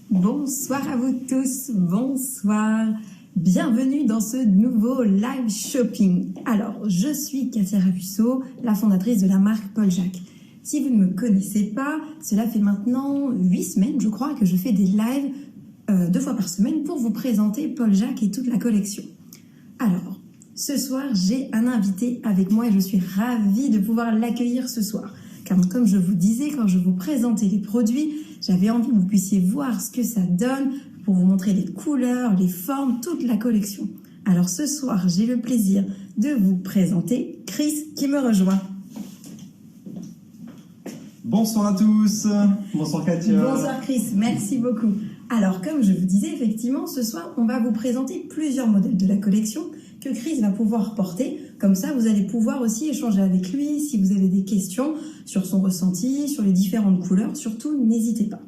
Bonsoir à vous tous, bonsoir, bienvenue dans ce nouveau live shopping. Alors, je suis Katia Ravusso, la fondatrice de la marque Paul Jacques. Si vous ne me connaissez pas, cela fait maintenant 8 semaines, je crois, que je fais des lives 2 fois par semaine pour vous présenter Paul Jacques et toute la collection. Alors, ce soir, j'ai un invité avec moi et je suis ravie de pouvoir l'accueillir ce soir. Car comme je vous disais, quand je vous présentais les produits, j'avais envie que vous puissiez voir ce que ça donne pour vous montrer les couleurs, les formes, toute la collection. Alors ce soir, j'ai le plaisir de vous présenter Chris qui me rejoint. Bonsoir à tous, bonsoir Katia. Bonsoir Chris, merci beaucoup. Alors comme je vous disais, effectivement, ce soir, on va vous présenter plusieurs modèles de la collection que Chris va pouvoir porter. Comme ça, vous allez pouvoir aussi échanger avec lui si vous avez des questions sur son ressenti, sur les différentes couleurs. Surtout, n'hésitez pas.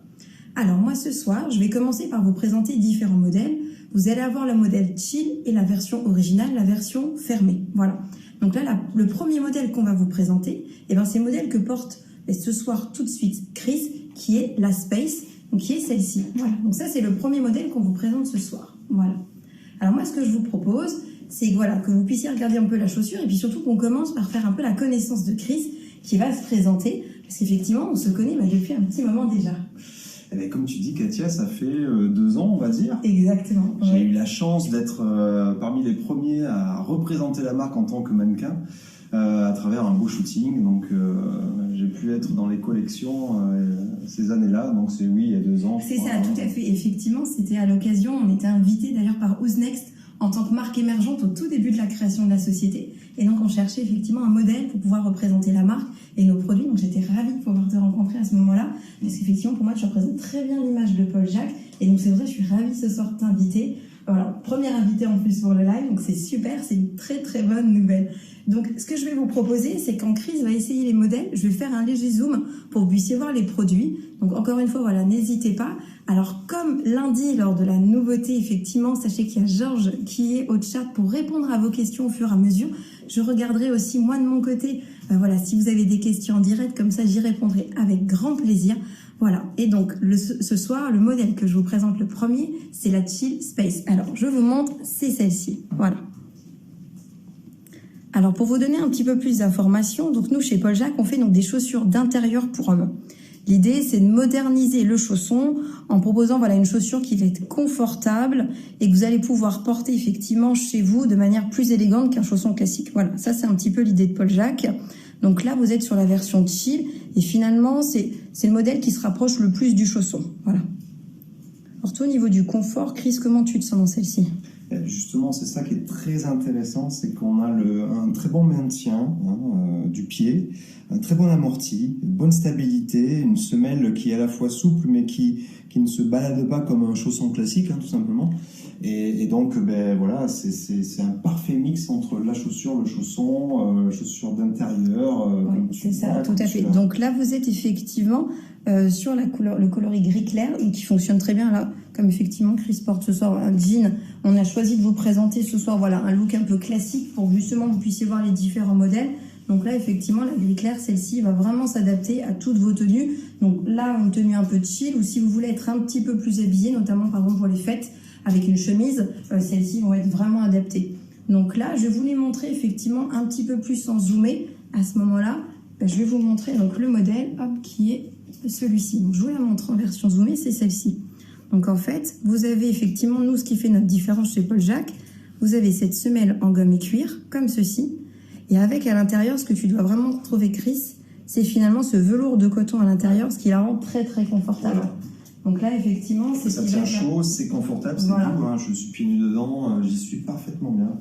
Alors moi, ce soir, je vais commencer par vous présenter différents modèles. Vous allez avoir le modèle chill et la version originale, la version fermée. Voilà. Donc là, le premier modèle qu'on va vous présenter, c'est le modèle que porte ce soir tout de suite Chris, qui est la Space, donc qui est celle-ci. Voilà. Donc ça, c'est le premier modèle qu'on vous présente ce soir. Voilà. Alors moi, ce que je vous propose, c'est que vous puissiez regarder un peu la chaussure et puis surtout qu'on commence par faire un peu la connaissance de Chris qui va se présenter parce qu'effectivement on se connaît depuis un petit moment déjà. Eh bien, comme tu dis Katia, ça fait 2 ans on va dire. Exactement. J'ai eu la chance d'être parmi les premiers à représenter la marque en tant que mannequin à travers un beau shooting. Donc j'ai pu être dans les collections ces années-là. Donc c'est il y a 2 ans. C'est ça, tout à fait. Effectivement, c'était à l'occasion, on était invité d'ailleurs par Who's Next en tant que marque émergente au tout début de la création de la société. Et donc, on cherchait effectivement un modèle pour pouvoir représenter la marque et nos produits. Donc, j'étais ravie de pouvoir te rencontrer à ce moment-là. Parce qu'effectivement, pour moi, tu représentes très bien l'image de Paul Jacques. Et donc, c'est pour ça que je suis ravie ce soir de t'inviter. Voilà, première invitée en plus pour le live. Donc, c'est super, c'est une très très bonne nouvelle. Donc, ce que je vais vous proposer, c'est quand Chris va essayer les modèles, je vais faire un léger zoom pour que vous puissiez voir les produits. Donc, encore une fois, voilà, n'hésitez pas. Alors, comme lundi, lors de la nouveauté, effectivement, sachez qu'il y a Georges qui est au chat pour répondre à vos questions au fur et à mesure. Je regarderai aussi, moi, de mon côté, si vous avez des questions en direct, comme ça, j'y répondrai avec grand plaisir. Voilà. Et donc, ce soir, le modèle que je vous présente le premier, c'est la Chill Space. Alors, je vous montre, c'est celle-ci. Voilà. Alors, pour vous donner un petit peu plus d'informations, donc nous, chez Paul Jacques, on fait donc des chaussures d'intérieur pour hommes. L'idée, c'est de moderniser le chausson en proposant une chaussure qui va être confortable et que vous allez pouvoir porter effectivement chez vous de manière plus élégante qu'un chausson classique. Voilà, ça c'est un petit peu l'idée de Paul Jacques. Donc là, vous êtes sur la version chill et finalement, c'est le modèle qui se rapproche le plus du chausson. Voilà. Alors toi, au niveau du confort, Chris, comment tu te sens dans celle-ci ? Justement, c'est ça qui est très intéressant, c'est qu'on a un très bon maintien du pied, un très bon amorti, une bonne stabilité, une semelle qui est à la fois souple mais qui ne se balade pas comme un chausson classique, tout simplement. Et donc, voilà, c'est un parfait mix entre la chaussure, le chausson, chaussure d'intérieur. Oui, c'est ça, tout à fait. Donc là, vous êtes effectivement sur le coloris gris clair, qui fonctionne très bien là, comme effectivement Chris porte ce soir un jean. On a choisi de vous présenter ce soir un look un peu classique pour justement vous puissiez voir les différents modèles. Donc là, effectivement, la gris clair, celle-ci va vraiment s'adapter à toutes vos tenues. Donc là, une tenue un peu chill, ou si vous voulez être un petit peu plus habillé, notamment par exemple pour les fêtes, avec une chemise, celles-ci vont être vraiment adaptées. Donc là, je vais vous les montrer effectivement un petit peu plus sans zoomer. À ce moment-là, je vais vous montrer donc le modèle qui est celui-ci. Donc je vous la montre en version zoomée, c'est celle-ci. Donc en fait, vous avez effectivement, nous, ce qui fait notre différence chez Paul Jacques, vous avez cette semelle en gomme et cuir, comme ceci. Et avec à l'intérieur, ce que tu dois vraiment trouver, Chris, c'est finalement ce velours de coton à l'intérieur, ce qui la rend très très confortable. Voilà. Donc là, effectivement, c'est ça tient chaud, c'est confortable, c'est doux. Je suis pieds nus dedans, j'y suis parfaitement bien.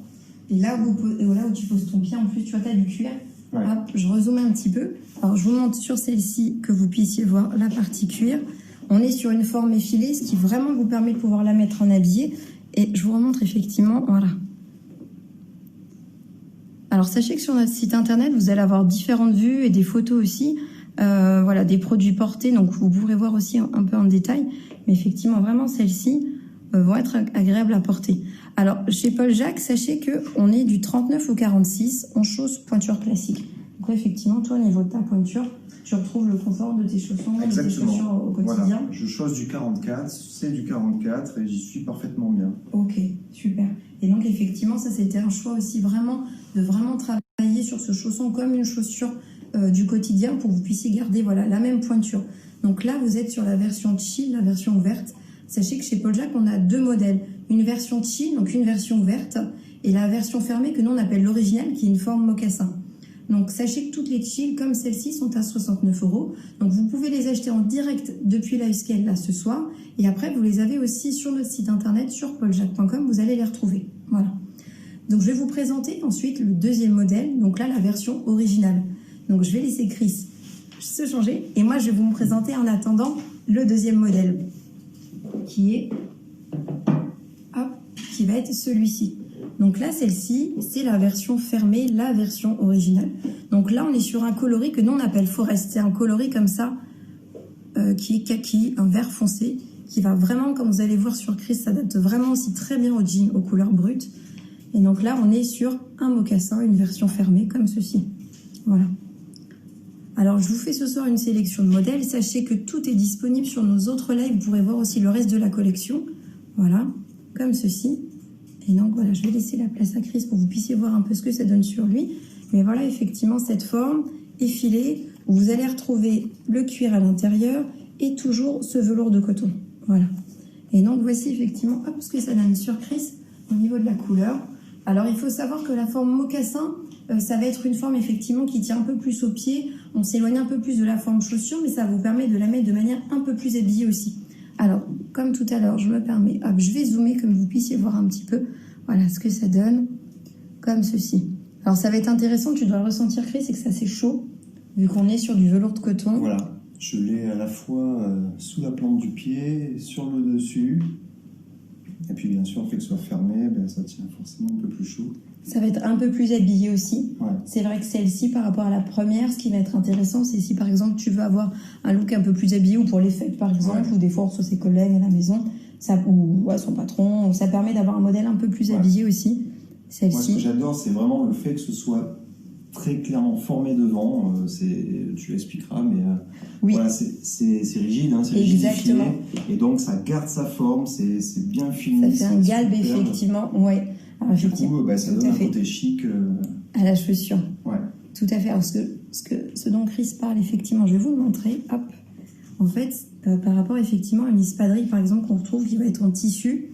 Et là où tu poses ton pied, en plus, tu vois, t'as du cuir. Ouais. Hop, je rezoome un petit peu. Alors, je vous montre sur celle-ci que vous puissiez voir la partie cuir. On est sur une forme effilée, ce qui vraiment vous permet de pouvoir la mettre en habillé. Et je vous remontre effectivement, voilà. Alors, sachez que sur notre site internet, vous allez avoir différentes vues et des photos aussi. Des produits portés, donc vous pourrez voir aussi un peu en détail, mais effectivement vraiment celles-ci vont être agréables à porter. Alors chez Paul Jacques, sachez que on est du 39 au 46 en chausse pointure classique. Donc là, effectivement, toi au niveau de ta pointure, tu retrouves le confort de tes chaussons, de tes chaussures au quotidien. Voilà. Je choisis du 44, c'est du 44 et j'y suis parfaitement bien. Ok, super. Et donc effectivement, ça c'était un choix aussi de vraiment travailler sur ce chausson comme une chaussure du quotidien pour que vous puissiez garder voilà, la même pointure. Donc là, vous êtes sur la version chill, la version ouverte. Sachez que chez Paul Jacques, on a deux modèles. Une version chill, donc une version ouverte, et la version fermée que nous on appelle l'original, qui est une forme mocassin. Donc sachez que toutes les chill comme celle-ci sont à 69 €. Donc vous pouvez les acheter en direct depuis LifeScale là ce soir. Et après, vous les avez aussi sur notre site internet, sur pauljacques.com, vous allez les retrouver. Voilà. Donc je vais vous présenter ensuite le deuxième modèle, donc là la version originale. Donc je vais laisser Chris se changer et moi je vais vous présenter en attendant le deuxième modèle qui va être celui-ci. Donc là, celle-ci, c'est la version fermée, la version originale. Donc là, on est sur un coloris que nous on appelle Forest. C'est un coloris comme ça, qui est kaki, un vert foncé, qui va vraiment, comme vous allez voir sur Chris, ça date vraiment aussi très bien au jean, aux couleurs brutes. Et donc là, on est sur un mocassin, une version fermée, comme ceci. Voilà. Alors, je vous fais ce soir une sélection de modèles. Sachez que tout est disponible sur nos autres lives. Vous pourrez voir aussi le reste de la collection. Voilà, comme ceci. Et donc, voilà, je vais laisser la place à Chris pour que vous puissiez voir un peu ce que ça donne sur lui. Mais voilà, effectivement, cette forme effilée, où vous allez retrouver le cuir à l'intérieur et toujours ce velours de coton. Voilà. Et donc, voici effectivement ce que ça donne sur Chris au niveau de la couleur. Alors, il faut savoir que la forme mocassin, ça va être une forme effectivement qui tient un peu plus au pied. On s'éloigne un peu plus de la forme chaussure, mais ça vous permet de la mettre de manière un peu plus habillée aussi. Alors, comme tout à l'heure, je me permets, je vais zoomer comme vous puissiez voir un petit peu. Voilà ce que ça donne, comme ceci. Alors, ça va être intéressant, tu dois le ressentir, Chris, c'est que c'est assez chaud, vu qu'on est sur du velours de coton. Voilà, je l'ai à la fois sous la plante du pied, sur le dessus. Et puis, bien sûr, le fait que ce soit fermé, ça tient forcément un peu plus chaud. Ça va être un peu plus habillé aussi. Ouais. C'est vrai que celle-ci, par rapport à la première, ce qui va être intéressant, c'est si par exemple tu veux avoir un look un peu plus habillé ou pour les fêtes par exemple, ou des fois on reçoit ses collègues à la maison, ou son patron, ça permet d'avoir un modèle un peu plus habillé aussi. Celle-ci. Moi, ce que j'adore, c'est vraiment le fait que ce soit très clairement formé devant. Tu l'expliqueras, mais oui. Voilà, c'est rigide, c'est rigidifié. Et donc ça garde sa forme, c'est bien fini. Ça fait un galbe, effectivement. Ouais. Alors, du coup, ça donne un côté chic. À la chaussure. Ouais. Tout à fait. Alors, ce dont Chris parle, effectivement, je vais vous le montrer. Hop. En fait, par rapport effectivement à une espadrille, par exemple, qu'on retrouve qui va être en tissu.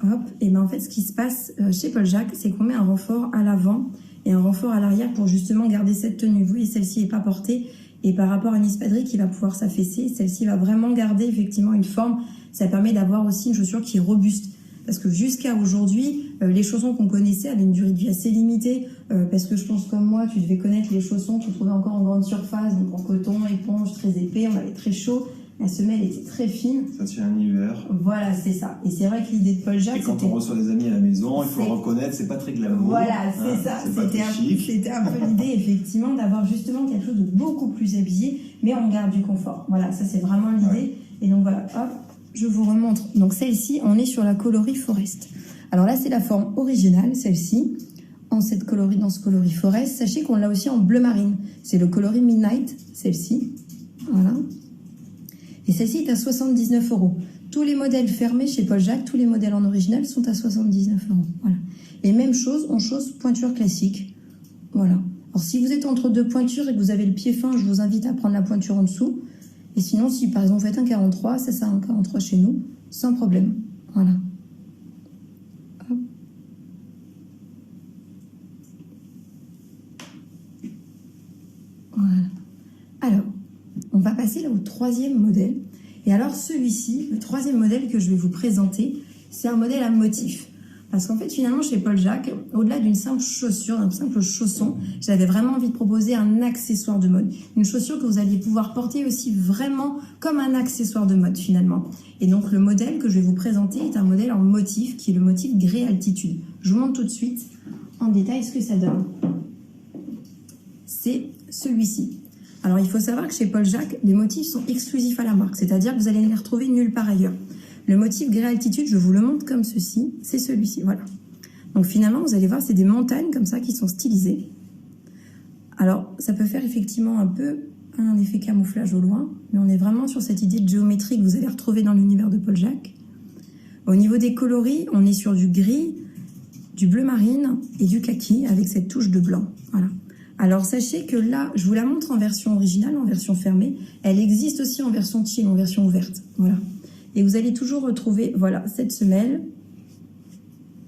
Hop. Et en fait, ce qui se passe chez Paul Jacques, c'est qu'on met un renfort à l'avant et un renfort à l'arrière pour justement garder cette tenue. Vous voyez, celle-ci n'est pas portée. Et par rapport à une espadrille qui va pouvoir s'affaisser, celle-ci va vraiment garder effectivement une forme. Ça permet d'avoir aussi une chaussure qui est robuste. Parce que jusqu'à aujourd'hui, les chaussons qu'on connaissait avaient une durée de vie assez limitée. Parce que je pense comme moi, tu devais connaître les chaussons qu'on trouvait encore en grande surface, donc en coton, éponge, très épais, on avait très chaud. La semelle était très fine. Ça tient un hiver. Voilà, c'est ça. Et c'est vrai que l'idée de Paul Jacques, et quand on reçoit des amis à la maison, il faut le reconnaître, c'est pas très glamour. Voilà, c'est ça. C'était un peu l'idée, effectivement, d'avoir justement quelque chose de beaucoup plus habillé, mais on garde du confort. Voilà, ça c'est vraiment l'idée. Ouais. Et donc voilà, hop, je vous remontre. Donc celle-ci, on est sur la coloris Forest. Alors là, c'est la forme originale, celle-ci, dans ce coloris Forest. Sachez qu'on l'a aussi en bleu marine. C'est le coloris Midnight, celle-ci. Voilà. Et celle-ci est à 79 €. Tous les modèles fermés chez Paul Jacques, tous les modèles en original sont à 79 €. Voilà. Et même chose, on chausse pointure classique. Voilà. Alors si vous êtes entre deux pointures et que vous avez le pied fin, je vous invite à prendre la pointure en dessous. Et sinon, si par exemple vous faites un 43, ça c'est un 43 chez nous, sans problème. Voilà. Hop. Voilà. Alors, on va passer là au troisième modèle. Et alors celui-ci, le troisième modèle que je vais vous présenter, c'est un modèle à motif. Parce qu'en fait, finalement, chez Paul Jacques, au-delà d'une simple chaussure, d'un simple chausson, j'avais vraiment envie de proposer un accessoire de mode. Une chaussure que vous alliez pouvoir porter aussi vraiment comme un accessoire de mode, finalement. Et donc, le modèle que je vais vous présenter est un modèle en motif, qui est le motif Grey Altitude. Je vous montre tout de suite en détail ce que ça donne. C'est celui-ci. Alors, il faut savoir que chez Paul Jacques, les motifs sont exclusifs à la marque, c'est-à-dire que vous allez les retrouver nulle part ailleurs. Le motif Grey Altitude, je vous le montre comme ceci, c'est celui-ci, voilà. Donc finalement, vous allez voir, c'est des montagnes comme ça qui sont stylisées. Alors, ça peut faire effectivement un peu un effet camouflage au loin, mais on est vraiment sur cette idée de géométrie que vous allez retrouver dans l'univers de Paul Jacques. Au niveau des coloris, on est sur du gris, du bleu marine et du kaki avec cette touche de blanc. Voilà. Alors sachez que là, je vous la montre en version originale, en version fermée. Elle existe aussi en version chill, en version ouverte. Voilà. Et vous allez toujours retrouver, voilà, cette semelle,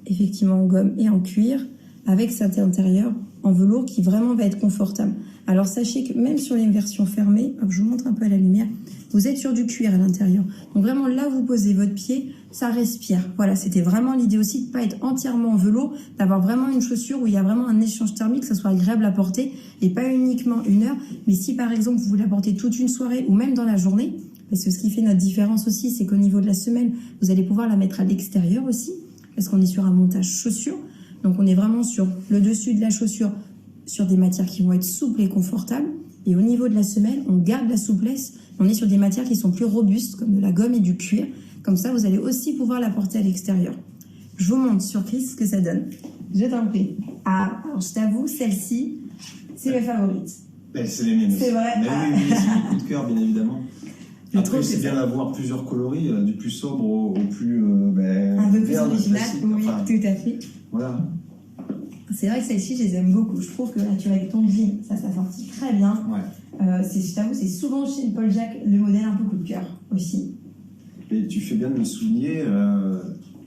effectivement en gomme et en cuir, avec cet intérieur en velours qui vraiment va être confortable. Alors sachez que même sur les versions fermées, hop, je vous montre un peu à la lumière, vous êtes sur du cuir à l'intérieur. Donc vraiment là, vous posez votre pied, ça respire. Voilà, c'était vraiment l'idée aussi de ne pas être entièrement en velours, d'avoir vraiment une chaussure où il y a vraiment un échange thermique, que ça soit agréable à porter et pas uniquement 1 heure. Mais si par exemple vous voulez la porter toute une soirée ou même dans la journée, parce que ce qui fait notre différence aussi, c'est qu'au niveau de la semelle, vous allez pouvoir la mettre à l'extérieur aussi, parce qu'on est sur un montage chaussure. Donc on est vraiment sur le dessus de la chaussure, sur des matières qui vont être souples et confortables. Et au niveau de la semelle, on garde la souplesse. On est sur des matières qui sont plus robustes, comme de la gomme et du cuir. Comme ça, vous allez aussi pouvoir la porter à l'extérieur. Je vous montre sur Chris ce que ça donne. Je t'en prie. Ah, alors je t'avoue, celle-ci, c'est mes favorites. C'est les miennes. C'est vrai. Mais oui, c'est mon coup de cœur, bien évidemment. Je Après, trouve c'est que bien ça- d'avoir plusieurs coloris, du plus sobre au plus... Un peu plus vert, original, classique. oui, Enfin, tout à fait. voilà. C'est vrai que celles-ci, je les aime beaucoup. Je trouve que là, tu vois, avec ton jean, ça sortit très bien. Ouais. Je t'avoue, c'est souvent chez Paul Jacques le modèle un peu coup de cœur aussi. Et tu fais bien de le souligner,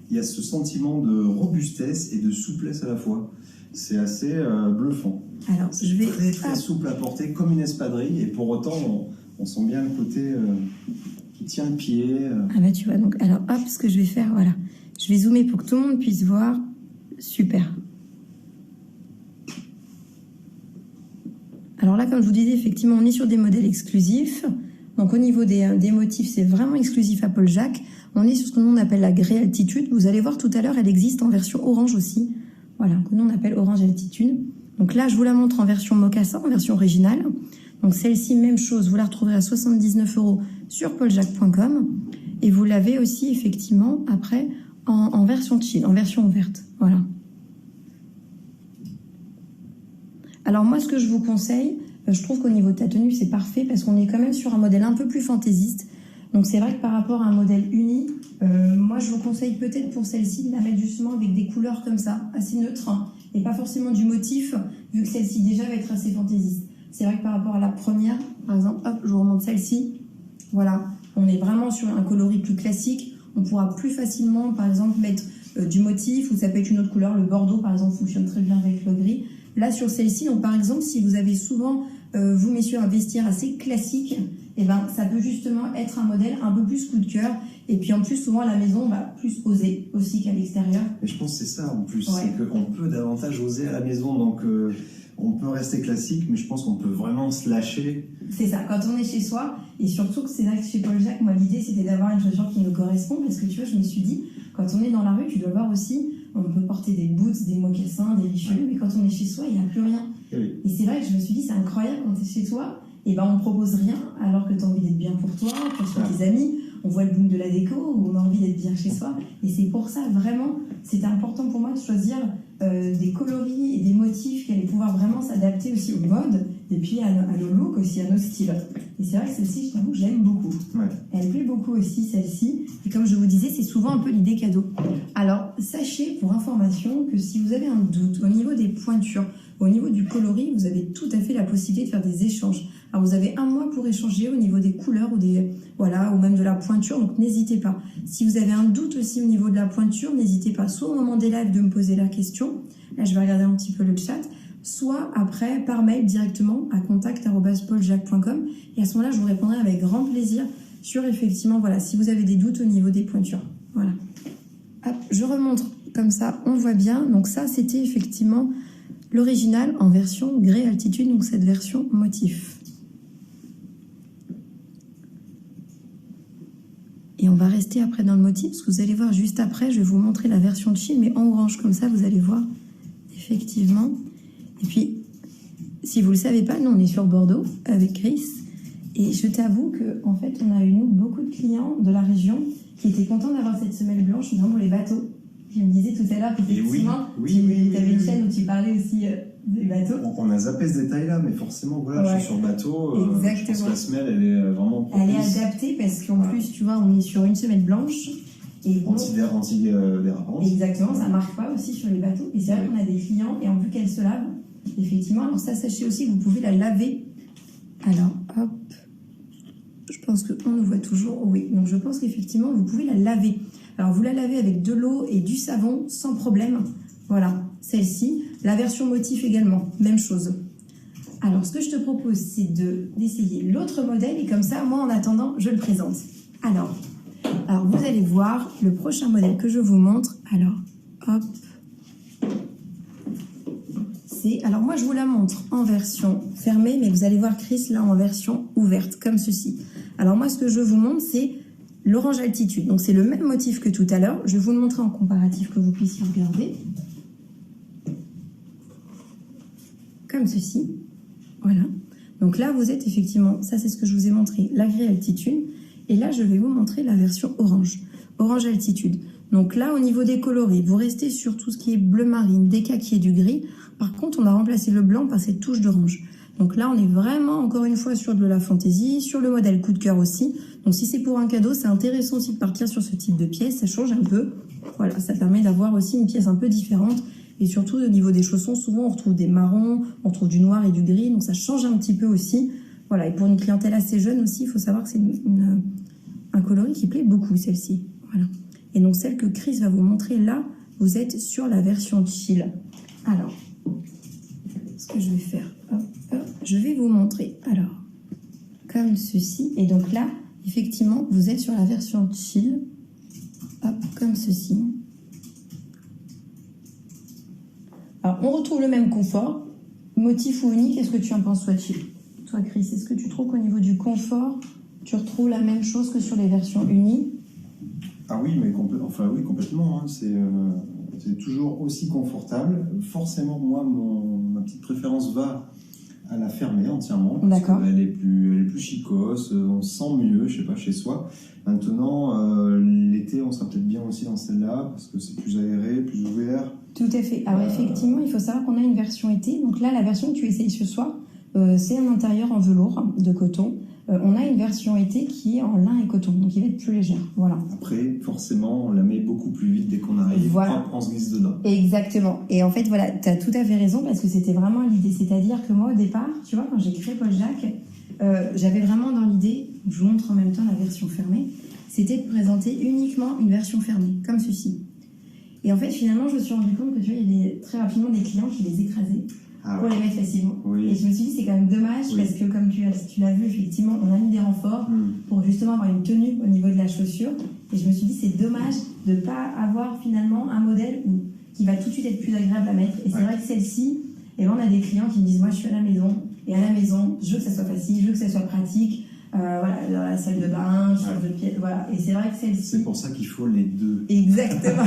il y a ce sentiment de robustesse et de souplesse à la fois. C'est assez bluffant. Alors, C'est je vais... très très Ah, souple à porter, comme une espadrille, et pour autant, on sent bien le côté qui tient le pied. Ah bah tu vois, donc alors hop, ce que je vais faire, voilà. Je vais zoomer pour que tout le monde puisse voir. Super. Alors là, comme je vous disais, effectivement, on est sur des modèles exclusifs. Donc au niveau des motifs, c'est vraiment exclusif à Paul Jacques. On est sur ce que nous on appelle la Grey Altitude. Vous allez voir tout à l'heure, elle existe en version orange aussi. Voilà, que nous on appelle Orange Altitude. Donc là, je vous la montre en version mocassin, en version originale. Donc celle-ci, même chose, vous la retrouverez à 79 € sur pauljacques.com. Et vous l'avez aussi effectivement après en version chill, en version ouverte. Voilà. Alors moi, ce que je vous conseille, je trouve qu'au niveau de ta tenue, c'est parfait parce qu'on est quand même sur un modèle un peu plus fantaisiste. Donc c'est vrai que par rapport à un modèle uni, moi je vous conseille peut-être pour celle-ci de la mettre justement avec des couleurs comme ça, assez neutres, hein, et pas forcément du motif, vu que celle-ci déjà va être assez fantaisiste. C'est vrai que par rapport à la première, par exemple, hop, je vous remonte celle-ci, voilà, on est vraiment sur un coloris plus classique. On pourra plus facilement, par exemple, mettre du motif, ou ça peut être une autre couleur. Le bordeaux, par exemple, fonctionne très bien avec le gris. Là, sur celle-ci, donc par exemple, si vous avez souvent, vous messieurs, un vestiaire assez classique, eh ben, ça peut justement être un modèle un peu plus coup de cœur. Et puis en plus, souvent, à la maison, on va plus oser aussi qu'à l'extérieur. Et je pense que c'est ça en plus, Ouais. c'est qu'on peut davantage oser à la maison. Donc on peut rester classique, mais je pense qu'on peut vraiment se lâcher. C'est ça, quand on est chez soi, et surtout que c'est là que chez Paul Jacques, moi l'idée c'était d'avoir une chaussure qui nous correspond, parce que tu vois, je me suis dit, quand on est dans la rue, tu dois voir aussi, on peut porter des boots, des mocassins, des richelieu, mais quand on est chez soi, il n'y a plus rien. Et oui. Et c'est vrai que je me suis dit, c'est incroyable quand tu es chez toi, et ben on propose rien, alors que tu as envie d'être bien pour toi, pour tes amis, on voit le boom de la déco, on a envie d'être bien chez soi, et c'est pour ça, vraiment, c'était important pour moi de choisir des coloris et des motifs qui allaient pouvoir vraiment s'adapter aussi au mode, et puis à nos looks aussi, à nos styles. Et c'est vrai que celle-ci, je t'avoue que j'aime beaucoup. Ouais. Elle plaît beaucoup aussi, celle-ci. Et comme je vous disais, c'est souvent un peu l'idée cadeau. Alors, sachez, pour information, que si vous avez un doute au niveau des pointures, au niveau du coloris, vous avez tout à fait la possibilité de faire des échanges. Alors, vous avez 1 mois pour échanger au niveau des couleurs ou ou même de la pointure, donc n'hésitez pas. Si vous avez un doute aussi au niveau de la pointure, n'hésitez pas, soit au moment des lives de me poser la question. Là, je vais regarder un petit peu le chat. Soit après par mail directement à contact@pauljacques.com, et à ce moment-là je vous répondrai avec grand plaisir sur effectivement voilà si vous avez des doutes au niveau des pointures. Voilà. Hop, je remonte comme ça, on voit bien. Donc ça c'était effectivement l'original en version Grey Altitude, donc cette version motif. Et on va rester après dans le motif parce que vous allez voir juste après, je vais vous montrer la version chill mais en orange, comme ça vous allez voir effectivement. Et puis, si vous ne le savez pas, nous on est sur Bordeaux avec Chris. Et je t'avoue qu'en fait, on a eu beaucoup de clients de la région qui étaient contents d'avoir cette semelle blanche, notamment pour les bateaux. Je me disais tout à l'heure qu'effectivement, tu avais une chaîne où tu parlais aussi des bateaux. On a zappé ce détail-là, mais forcément, voilà, je suis sur bateau. Je pense que la semelle, elle est vraiment propice. Elle est adaptée parce qu'en plus, tu vois, on est sur une semelle blanche. Et Anti-dérapante. Exactement, ça marche pas aussi sur les bateaux. Et c'est vrai qu'on a des clients, et en vue qu'elle se lave, effectivement, alors ça, sachez aussi que vous pouvez la laver. Alors, hop, je pense qu'on nous voit toujours, oui. Donc, je pense qu'effectivement, vous pouvez la laver. Alors, vous la lavez avec de l'eau et du savon, sans problème. Voilà, celle-ci. La version motif également, même chose. Alors, ce que je te propose, c'est d'essayer l'autre modèle, et comme ça, moi, en attendant, je le présente. Alors, vous allez voir le prochain modèle que je vous montre. Alors, hop. Alors moi, je vous la montre en version fermée, mais vous allez voir Chris là en version ouverte, comme ceci. Alors moi, ce que je vous montre, c'est l'orange altitude. Donc c'est le même motif que tout à l'heure. Je vais vous le montrer en comparatif que vous puissiez regarder. Comme ceci. Voilà. Donc là, vous êtes effectivement, ça c'est ce que je vous ai montré, la grille altitude. Et là, je vais vous montrer la version orange. Orange altitude. Donc là, au niveau des coloris, vous restez sur tout ce qui est bleu marine, des kakis et du gris. Par contre, on a remplacé le blanc par cette touche d'orange. Donc là, on est vraiment, encore une fois, sur de la fantaisie, sur le modèle coup de cœur aussi. Donc si c'est pour un cadeau, c'est intéressant aussi de partir sur ce type de pièce. Ça change un peu. Voilà, ça permet d'avoir aussi une pièce un peu différente. Et surtout, au niveau des chaussons, souvent, on retrouve des marrons, on retrouve du noir et du gris. Donc ça change un petit peu aussi. Voilà, et pour une clientèle assez jeune aussi, il faut savoir que c'est un coloris qui plaît beaucoup, celle-ci. Voilà. Et donc, celle que Chris va vous montrer là, vous êtes sur la version chill. Alors, ce que je vais faire, je vais vous montrer. Alors, comme ceci. Et donc là, effectivement, vous êtes sur la version chill. Hop, comme ceci. Alors, on retrouve le même confort. Motif ou unique, est-ce que tu en penses, toi, chill? Toi, Chris, est-ce que tu trouves qu'au niveau du confort, tu retrouves la même chose que sur les versions unies? Ah oui, mais complètement. Hein. C'est toujours aussi confortable. Forcément, moi, ma petite préférence va à la fermer entièrement. D'accord. Elle est plus chicose, on se sent mieux, je sais pas, chez soi. Maintenant, l'été, on sera peut-être bien aussi dans celle-là, parce que c'est plus aéré, plus ouvert. Tout à fait. Alors effectivement, il faut savoir qu'on a une version été. Donc là, la version que tu essayes ce soir, c'est un intérieur en velours de coton. On a une version été qui est en lin et coton, donc il va être plus légère. Voilà. Après, forcément, on la met beaucoup plus vite dès qu'on arrive. Voilà. On se glisse dedans. Exactement. Et en fait, voilà, tu as tout à fait raison parce que c'était vraiment l'idée. C'est-à-dire que moi, au départ, tu vois, quand j'ai créé Paul Jacques, j'avais vraiment dans l'idée, je vous montre en même temps la version fermée, c'était de présenter uniquement une version fermée, comme ceci. Et en fait, finalement, je me suis rendu compte que tu vois, il y avait très rapidement des clients qui les écrasaient. Pour les mettre facilement. Oui. Et je me suis dit, c'est quand même dommage parce que, comme tu l'as vu, effectivement, on a mis des renforts pour justement avoir une tenue au niveau de la chaussure. Et je me suis dit, c'est dommage de ne pas avoir finalement un modèle qui va tout de suite être plus agréable à mettre. Et c'est vrai que celle-ci, et là, on a des clients qui me disent, moi, je suis à la maison. Et à la maison, je veux que ça soit facile, je veux que ça soit pratique. Voilà, dans la salle de bain, sur de pied, voilà. Et c'est vrai que celle-ci. C'est pour ça qu'il faut les deux. Exactement.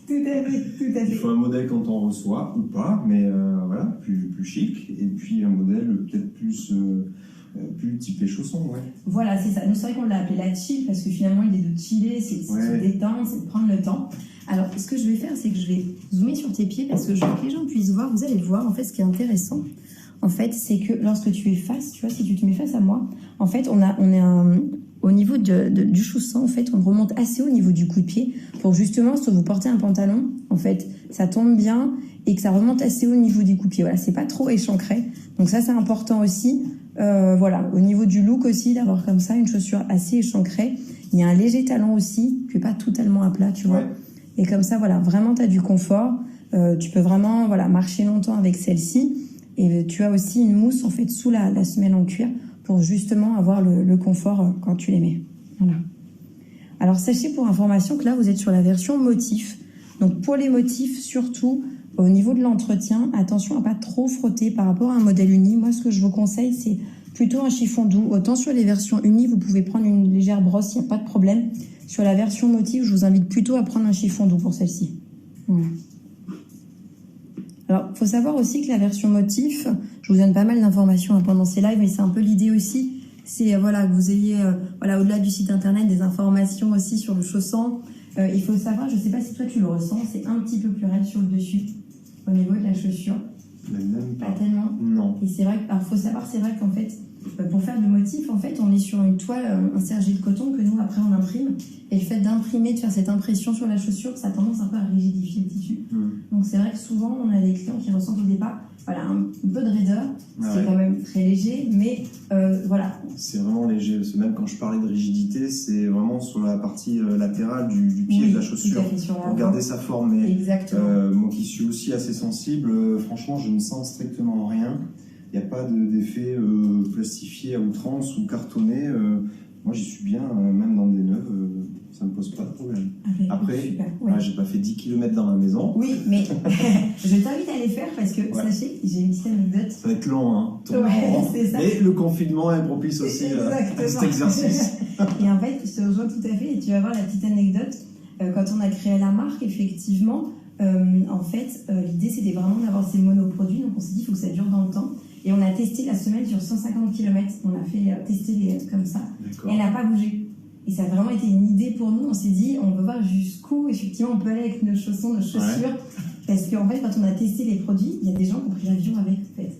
Tout à fait, tout à fait. Il faut un modèle quand on reçoit ou pas, mais voilà, plus chic, et puis un modèle peut-être plus typé chaussons, ouais. Voilà, c'est ça. Nous, c'est vrai qu'on l'a appelé la chill parce que finalement, l'idée de chiller, c'est de se détendre, c'est de prendre le temps. Alors, ce que je vais faire, c'est que je vais zoomer sur tes pieds parce que je veux que les gens puissent voir. Vous allez le voir. En fait, ce qui est intéressant, en fait, c'est que lorsque tu es face, tu vois, si tu te mets face à moi, en fait, au niveau du chausson, en fait, on remonte assez haut au niveau du coup de pied pour justement, si vous portez un pantalon, en fait, ça tombe bien et que ça remonte assez haut au niveau du coup de pied. Voilà, c'est pas trop échancré. Donc ça, c'est important aussi. Voilà, au niveau du look aussi, d'avoir comme ça une chaussure assez échancrée. Il y a un léger talon aussi, puis pas totalement à plat, tu vois. Et comme ça, voilà, vraiment, tu as du confort. Tu peux vraiment, voilà, marcher longtemps avec celle-ci. Et tu as aussi une mousse, en fait, sous la semelle en cuir pour justement avoir le confort quand tu les mets. Voilà. Alors, sachez pour information que là, vous êtes sur la version motif. Donc, pour les motifs, surtout, au niveau de l'entretien, attention à pas trop frotter par rapport à un modèle uni. Moi, ce que je vous conseille, c'est plutôt un chiffon doux. Autant sur les versions unies, vous pouvez prendre une légère brosse, il n'y a pas de problème. Sur la version motif, je vous invite plutôt à prendre un chiffon doux pour celle-ci. Voilà. Alors, il faut savoir aussi que la version motif, je vous donne pas mal d'informations pendant ces lives, et c'est un peu l'idée aussi c'est voilà que vous ayez voilà au-delà du site internet des informations aussi sur le chausson. Il faut savoir, je sais pas si toi tu le ressens, c'est un petit peu plus raide sur le dessus au niveau de la chaussure. Mais même Pas tellement. Non. Et c'est vrai que, alors faut savoir, c'est vrai qu'en fait, pour faire le motif, en fait, on est sur une toile, un sergé de coton que nous après on imprime. Et le fait d'imprimer, de faire cette impression sur la chaussure, ça a tendance un peu à rigidifier le tissu. Donc c'est vrai que souvent on a des clients qui ressentent au départ, voilà, un peu de raideur. C'est quand même très léger, mais voilà. C'est vraiment léger. Même quand je parlais de rigidité, c'est vraiment sur la partie latérale du pied de la chaussure. Pour garder sa forme. Mais, exactement. moi qui suis aussi assez sensible, franchement, je ne sens strictement rien. Il n'y a pas d'effet plastifié à outrance ou cartonné. Moi, j'y suis bien, même dans des neuves, ça ne me pose pas de problème. Après, j'ai pas fait 10 km dans la maison. Oui, mais je t'invite à les faire parce que, sachez, j'ai une petite anecdote. Ça va être long, hein. C'est ça. Mais le confinement est propice aussi à cet exercice. Et en fait, je te rejoins tout à fait et tu vas voir la petite anecdote. Quand on a créé la marque, effectivement, en fait, l'idée c'était vraiment d'avoir ces monoproduits. Donc on s'est dit, il faut que ça dure dans le temps. Et on a testé la semelle sur 150 km. On a fait tester comme ça. Et elle n'a pas bougé. Et ça a vraiment été une idée pour nous. On s'est dit, on veut voir jusqu'où, effectivement, on peut aller avec nos chaussons, nos chaussures. Parce qu'en fait, quand on a testé les produits, il y a des gens qui ont pris l'avion avec, en fait.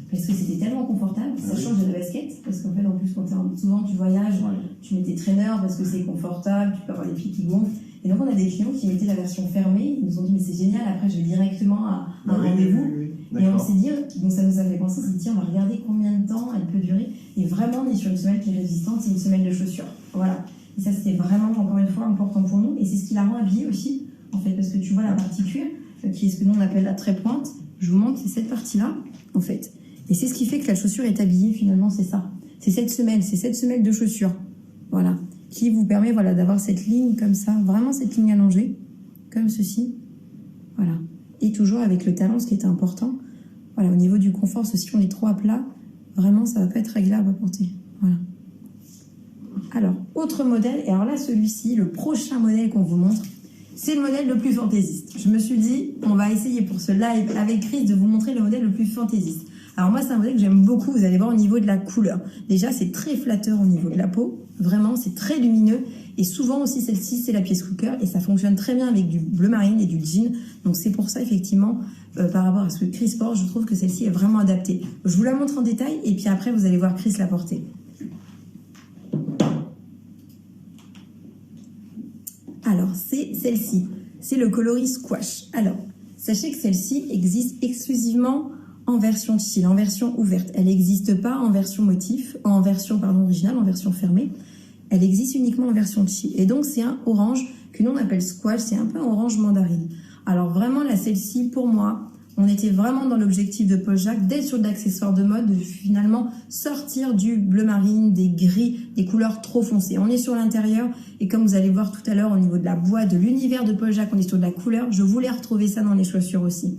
Parce que c'était tellement confortable. Ça change de la basket. Parce qu'en fait, en plus, quand souvent tu voyages, tu mets tes traîneurs parce que c'est confortable, tu peux avoir les pieds qui gonflent. Et donc, on a des clients qui mettaient la version fermée. Ils nous ont dit, mais c'est génial, après, je vais directement à un rendez-vous. Et on s'est dit, donc ça nous a fait penser, on s'est dit, tiens, on va regarder combien de temps elle peut durer. Et vraiment, on est sur une semelle qui est résistante, c'est une semelle de chaussure. Voilà. Et ça, c'était vraiment, encore une fois, important pour nous. Et c'est ce qui la rend habillée aussi, en fait, parce que tu vois la partie cuir, qui est ce que nous on appelle la trait-pointe. Je vous montre, c'est cette partie-là, en fait. Et c'est ce qui fait que la chaussure est habillée, finalement, c'est ça. C'est cette semelle de chaussure. Voilà. Qui vous permet, voilà, d'avoir cette ligne comme ça, vraiment cette ligne allongée, comme ceci. Voilà. Et toujours avec le talon, ce qui est important. Voilà, au niveau du confort, si on est trop à plat, vraiment, ça va pas être agréable à porter. Voilà. Alors, autre modèle, et alors là, celui-ci, le prochain modèle qu'on vous montre, c'est le modèle le plus fantaisiste. Je me suis dit, on va essayer pour ce live avec Chris de vous montrer le modèle le plus fantaisiste. Alors moi, c'est un modèle que j'aime beaucoup, vous allez voir au niveau de la couleur. Déjà, c'est très flatteur au niveau de la peau, vraiment, c'est très lumineux. Et souvent aussi, celle-ci, c'est la pièce cooker, et ça fonctionne très bien avec du bleu marine et du jean. Donc c'est pour ça, effectivement, par rapport à ce que Chris porte, je trouve que celle-ci est vraiment adaptée. Je vous la montre en détail, et puis après, vous allez voir Chris la porter. Alors, c'est celle-ci. C'est le coloris squash. Alors, sachez que celle-ci existe exclusivement en version chill, en version ouverte. Elle n'existe pas en version motif, en version originale, en version fermée. Elle existe uniquement en version chill. Et donc, c'est un orange que nous on appelle squash. C'est un peu un orange mandarine. Alors, vraiment, là, celle-ci, pour moi, on était vraiment dans l'objectif de Paul Jacques d'être sur d'accessoires de mode, de finalement sortir du bleu marine, des gris, des couleurs trop foncées. On est sur l'intérieur et comme vous allez voir tout à l'heure au niveau de la boîte, de l'univers de Paul Jacques, on est sur de la couleur. Je voulais retrouver ça dans les chaussures aussi.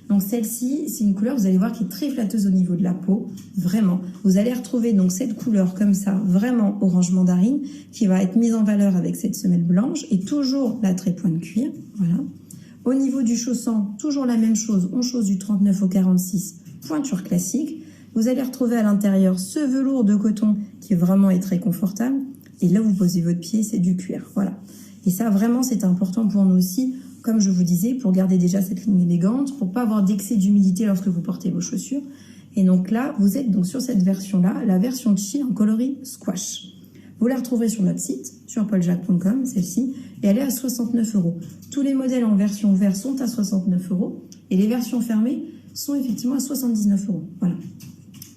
Donc celle-ci, c'est une couleur, vous allez voir, qui est très flatteuse au niveau de la peau, vraiment. Vous allez retrouver donc cette couleur comme ça, vraiment orange mandarine, qui va être mise en valeur avec cette semelle blanche et toujours la trait-pointe cuir, voilà. Au niveau du chausson, toujours la même chose, on chausse du 39 au 46, pointure classique. Vous allez retrouver à l'intérieur ce velours de coton qui vraiment est très confortable. Et là, vous posez votre pied, c'est du cuir, voilà. Et ça, vraiment, c'est important pour nous aussi, comme je vous disais, pour garder déjà cette ligne élégante, pour pas avoir d'excès d'humidité lorsque vous portez vos chaussures. Et donc là, vous êtes donc sur cette version-là, la version chill en coloris squash. Vous la retrouverez sur notre site, sur pauljacques.com, celle-ci, et elle est à 69 €. Tous les modèles en version ouverte sont à 69 € et les versions fermées sont effectivement à 79 €. Voilà.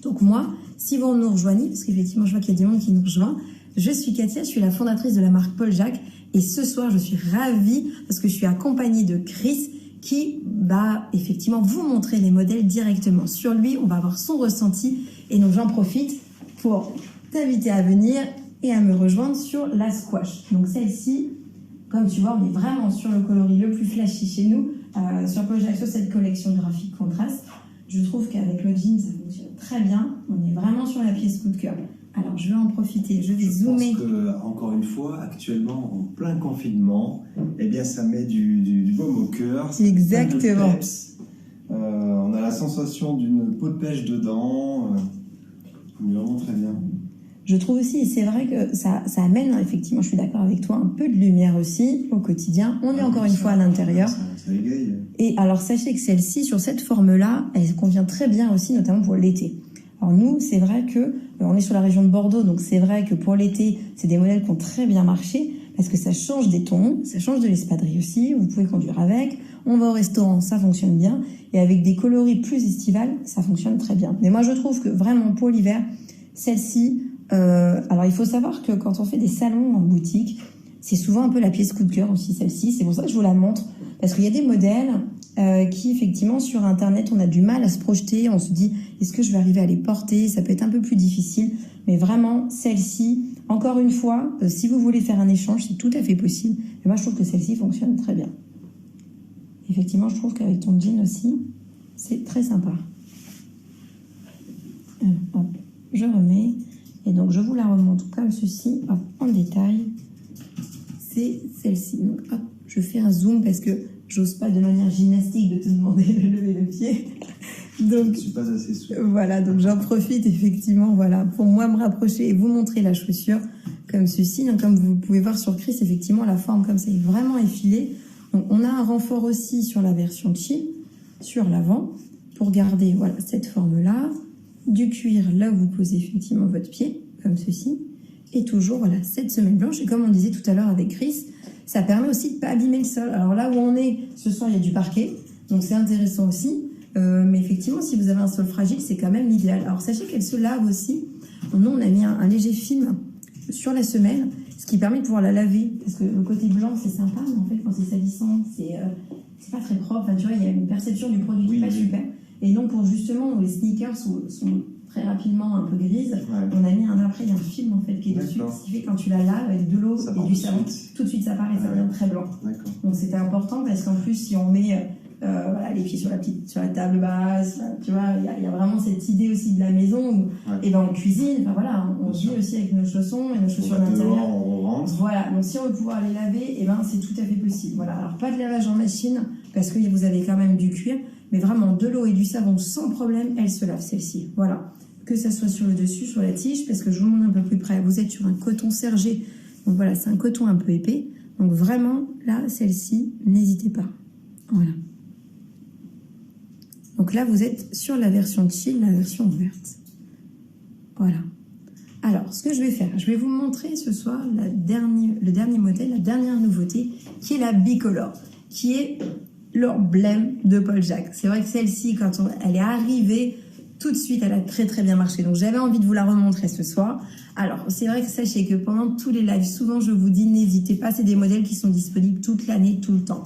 Donc moi, si vous nous rejoignez, parce qu'effectivement je vois qu'il y a du monde qui nous rejoint, je suis Katia, je suis la fondatrice de la marque Paul Jacques et ce soir je suis ravie parce que je suis accompagnée de Chris qui va effectivement vous montrer les modèles directement. Sur lui, on va avoir son ressenti et donc j'en profite pour t'inviter à venir et à me rejoindre sur la squash. Donc celle-ci, comme tu vois, on est vraiment sur le coloris le plus flashy chez nous, sur Paul Jacques, sur cette collection graphique contraste. Je trouve qu'avec le jean, ça fonctionne très bien. On est vraiment sur la pièce coup de cœur. Alors, je vais en profiter, je vais zoomer. Je pense que, encore une fois, actuellement, en plein confinement, eh bien, ça met du baume au cœur. Exactement. On a la sensation d'une peau de pêche dedans. Vraiment très bien. Je trouve aussi, et c'est vrai que ça amène, effectivement, je suis d'accord avec toi, un peu de lumière aussi au quotidien. On est encore une fois à l'intérieur. Ça égaye. Et alors, sachez que celle-ci, sur cette forme-là, elle convient très bien aussi, notamment pour l'été. Alors nous, c'est vrai que on est sur la région de Bordeaux, donc c'est vrai que pour l'été, c'est des modèles qui ont très bien marché parce que ça change des tons, ça change de l'espadrille aussi. Vous pouvez conduire avec. On va au restaurant, ça fonctionne bien. Et avec des coloris plus estivales, ça fonctionne très bien. Mais moi, je trouve que vraiment pour l'hiver, celle-ci. Alors il faut savoir que quand on fait des salons en boutique, c'est souvent un peu la pièce coup de cœur aussi celle-ci. C'est pour ça que je vous la montre parce qu'il y a des modèles qui effectivement sur internet on a du mal à se projeter. On se dit est-ce que je vais arriver à les porter? Ça peut être un peu plus difficile. Mais vraiment celle-ci, encore une fois, si vous voulez faire un échange, c'est tout à fait possible. Et moi je trouve que celle-ci fonctionne très bien. Effectivement, je trouve qu'avec ton jean aussi, c'est très sympa. Alors, hop, je remets. Et donc, je vous la remontre comme ceci, hop, en détail. C'est celle-ci. Donc, hop, je fais un zoom parce que j'ose pas de manière gymnastique de te demander de lever le pied. Donc, je suis pas assez souple. Voilà, donc j'en profite effectivement, voilà, pour moi me rapprocher et vous montrer la chaussure comme ceci. Donc, comme vous pouvez voir sur Chris, effectivement, la forme comme ça est vraiment effilée. Donc, on a un renfort aussi sur la version chill, sur l'avant, pour garder, voilà, cette forme-là. Du cuir là où vous posez effectivement votre pied, comme ceci, et toujours voilà cette semelle blanche. Et comme on disait tout à l'heure avec Chris, ça permet aussi de ne pas abîmer le sol. Alors là où on est, ce soir il y a du parquet, donc c'est intéressant aussi. Mais effectivement, si vous avez un sol fragile, c'est quand même l'idéal. Alors sachez qu'elle se lave aussi. Nous, on a mis un léger film sur la semelle, ce qui permet de pouvoir la laver. Parce que le côté blanc, c'est sympa, mais en fait, quand c'est salissant, c'est pas très propre. Enfin, tu vois, il y a une perception du produit qui n'est pas super. Et donc, pour justement, les sneakers sont très rapidement un peu grises, on a mis après, il y a un film en fait qui est dessus, ce qui fait que quand tu la laves avec de l'eau et du savon, tout de suite ça part et ça devient très blanc. Donc c'était important parce qu'en plus, si on met voilà, les pieds sur la table basse, tu vois, il y a vraiment cette idée aussi de la maison où, et ben on cuisine, enfin voilà, on vit aussi avec nos chaussons et nos chaussures à l'intérieur. Voilà, donc si on veut pouvoir les laver, et ben c'est tout à fait possible. Voilà, alors pas de lavage en machine parce que vous avez quand même du cuir. Mais vraiment, de l'eau et du savon sans problème, elle se lave celle-ci. Voilà. Que ça soit sur le dessus, sur la tige, parce que je vous montre un peu plus près. Vous êtes sur un coton sergé. Donc voilà, c'est un coton un peu épais. Donc vraiment, là, celle-ci, n'hésitez pas. Voilà. Donc là, vous êtes sur la version chill, la version ouverte. Voilà. Alors, ce que je vais faire, je vais vous montrer ce soir le dernier modèle, la dernière nouveauté, qui est la bicolore, qui est l'emblème de Paul Jacques. C'est vrai que celle-ci, quand elle est arrivée, tout de suite, elle a très très bien marché. Donc j'avais envie de vous la remontrer ce soir. Alors, c'est vrai que sachez que pendant tous les lives, souvent je vous dis, n'hésitez pas, c'est des modèles qui sont disponibles toute l'année, tout le temps.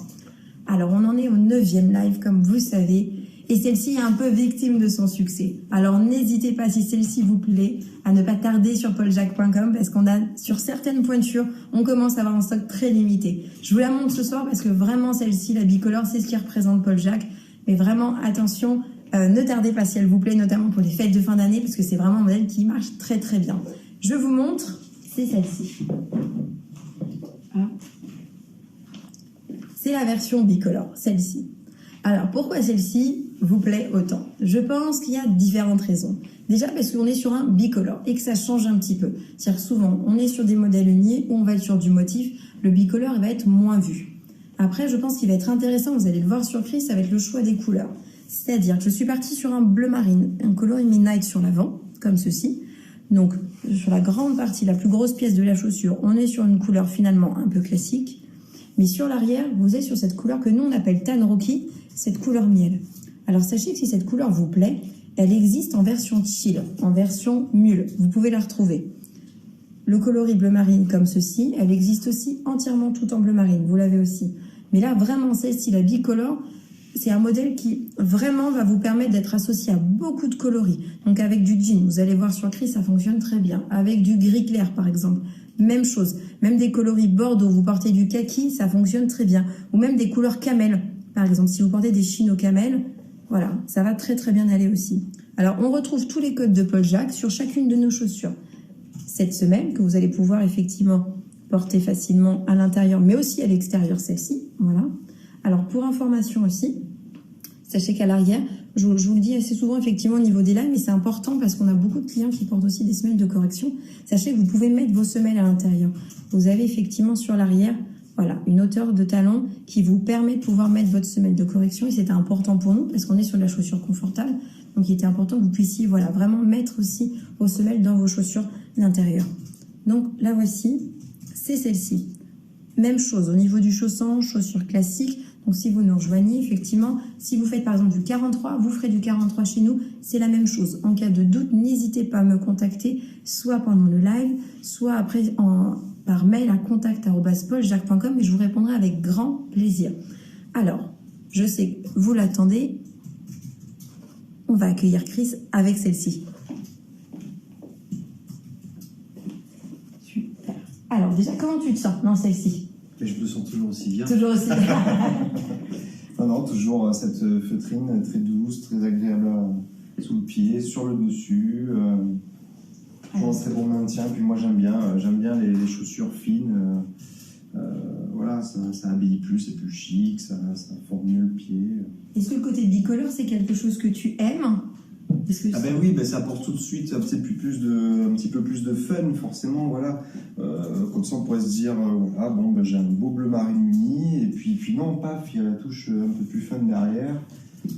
Alors, on en est au 9e live, comme vous savez. Et celle-ci est un peu victime de son succès. Alors, n'hésitez pas, si celle-ci vous plaît, à ne pas tarder sur pauljacques.com parce qu'on a, sur certaines pointures, on commence à avoir un stock très limité. Je vous la montre ce soir parce que vraiment, celle-ci, la bicolore, c'est ce qui représente Paul Jacques. Mais vraiment, attention, ne tardez pas si elle vous plaît, notamment pour les fêtes de fin d'année, parce que c'est vraiment un modèle qui marche très très bien. Je vous montre, c'est celle-ci. Ah. C'est la version bicolore, celle-ci. Alors, pourquoi celle-ci vous plaît autant? Je pense qu'il y a différentes raisons. Déjà parce qu'on est sur un bicolore et que ça change un petit peu. C'est-à-dire souvent, on est sur des modèles unis où on va être sur du motif. Le bicolore, il va être moins vu. Après, je pense qu'il va être intéressant, vous allez le voir sur Chris, ça va être le choix des couleurs. C'est-à-dire que je suis partie sur un bleu marine, un coloris midnight sur l'avant, comme ceci. Donc, sur la grande partie, la plus grosse pièce de la chaussure, on est sur une couleur finalement un peu classique. Mais sur l'arrière, vous êtes sur cette couleur que nous, on appelle Tan Rookie, cette couleur miel. Alors, sachez que si cette couleur vous plaît, elle existe en version chill, en version mule. Vous pouvez la retrouver. Le coloris bleu marine comme ceci, elle existe aussi entièrement tout en bleu marine. Vous l'avez aussi. Mais là, vraiment, celle-ci, la bicolore, c'est un modèle qui vraiment va vous permettre d'être associé à beaucoup de coloris. Donc avec du jean, vous allez voir sur Chris, ça fonctionne très bien. Avec du gris clair par exemple, même chose. Même des coloris bordeaux, vous portez du kaki, ça fonctionne très bien. Ou même des couleurs camel, par exemple. Si vous portez des chinos camel, voilà, ça va très très bien aller aussi. Alors on retrouve tous les codes de Paul Jacques sur chacune de nos chaussures. Cette semelle que vous allez pouvoir effectivement porter facilement à l'intérieur, mais aussi à l'extérieur, celle-ci, voilà. Alors, pour information aussi, sachez qu'à l'arrière, je vous le dis assez souvent effectivement au niveau des lames, mais c'est important parce qu'on a beaucoup de clients qui portent aussi des semelles de correction. Sachez que vous pouvez mettre vos semelles à l'intérieur. Vous avez effectivement sur l'arrière, voilà, une hauteur de talon qui vous permet de pouvoir mettre votre semelle de correction, et c'était important pour nous parce qu'on est sur de la chaussure confortable. Donc il était important que vous puissiez voilà, vraiment mettre aussi vos semelles dans vos chaussures d'intérieur. Donc la voici, c'est celle-ci. Même chose au niveau du chausson, chaussure classique. Donc si vous nous rejoignez, effectivement, si vous faites par exemple du 43, vous ferez du 43 chez nous, c'est la même chose. En cas de doute, n'hésitez pas à me contacter, soit pendant le live, soit après par mail à contact@pauljacques.com, et je vous répondrai avec grand plaisir. Alors, je sais que vous l'attendez, on va accueillir Chris avec celle-ci. Super. Alors déjà, comment tu te sens dans celle-ci? Et je me sens toujours aussi bien. Toujours aussi bien. Non, toujours cette feutrine très douce, très agréable sous le pied, sur le dessus. Toujours un très bon maintien. Puis moi j'aime bien les chaussures fines. Voilà, ça habille plus, c'est plus chic, ça forme mieux le pied. Est-ce que le côté bicolore, c'est quelque chose que tu aimes? Ah ben oui, ça apporte tout de suite un petit peu plus de fun, forcément, voilà. Comme ça on pourrait se dire, voilà, bon, j'ai un beau bleu marine uni, et puis non, paf, il y a la touche un peu plus fun derrière.